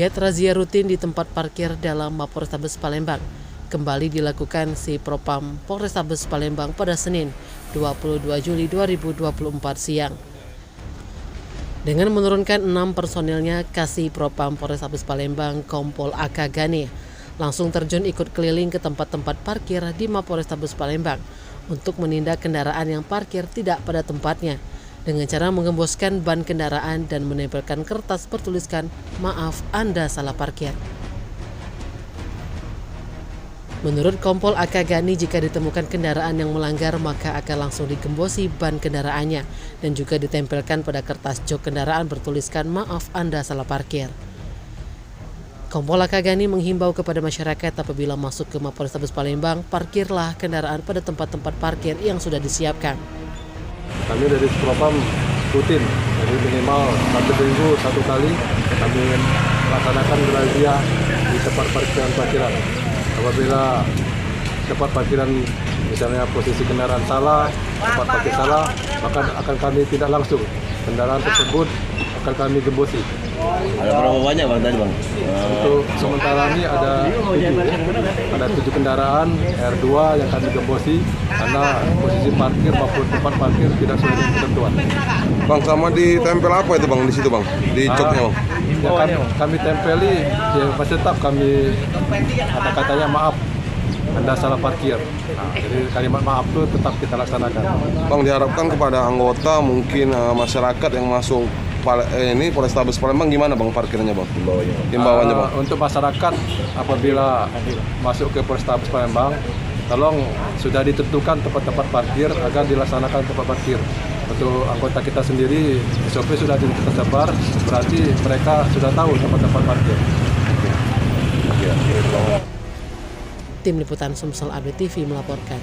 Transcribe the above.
Giat razia rutin di tempat parkir dalam Mapolrestabes Palembang kembali dilakukan si Propam Polrestabes Palembang pada Senin 22 Juli 2024 siang. Dengan menurunkan 6 personilnya, Kasih Propam Polrestabes Palembang Kompol AK Gani langsung terjun ikut keliling ke tempat-tempat parkir di Mapolrestabes Palembang untuk menindak kendaraan yang parkir tidak pada tempatnya dengan cara menggemboskan ban kendaraan dan menempelkan kertas bertuliskan "Maaf, Anda salah parkir". Menurut Kompol AK Gani, jika ditemukan kendaraan yang melanggar maka akan langsung digembosi ban kendaraannya dan juga ditempelkan pada kertas jok kendaraan bertuliskan "Maaf, Anda salah parkir". Kompol AK Gani menghimbau kepada masyarakat apabila masuk ke Mapolrestabes Palembang, parkirlah kendaraan pada tempat-tempat parkir yang sudah disiapkan. Kami dari Propam rutin, jadi minimal 1 minggu 1 kali kami laksanakan razia di tempat parkiran. Apabila tempat parkiran misalnya posisi kendaraan salah, tempat parkir salah, maka akan kami tidak langsung kendaraan tersebut akan kami gembosi. Ada berapa banyak bang tadi bang? Untuk sementara ini ada 7 kendaraan R2 yang kami gembosi karena posisi parkir maupun tempat parkir tidak sesuai dengan ketentuan. Bang, sama ditempel apa itu bang di situ bang? Di joknya bang? Ya, kami tempeli, ya pasti tetap kami kata-katanya "Maaf, Anda salah parkir". Jadi kalimat maaf itu tetap kita laksanakan. Bang, diharapkan kepada anggota mungkin masyarakat yang masuk ini Polrestabes Palembang gimana bang parkirnya bang? Himbauannya bang? Untuk masyarakat apabila masuk ke Polrestabes Palembang, tolong sudah ditentukan tempat-tempat parkir agar dilaksanakan tempat parkir. Untuk anggota kita sendiri, SOP sudah tersebar, berarti mereka sudah tahu tempat-tempat parkir. Tim Liputan Sumsel Update TV melaporkan.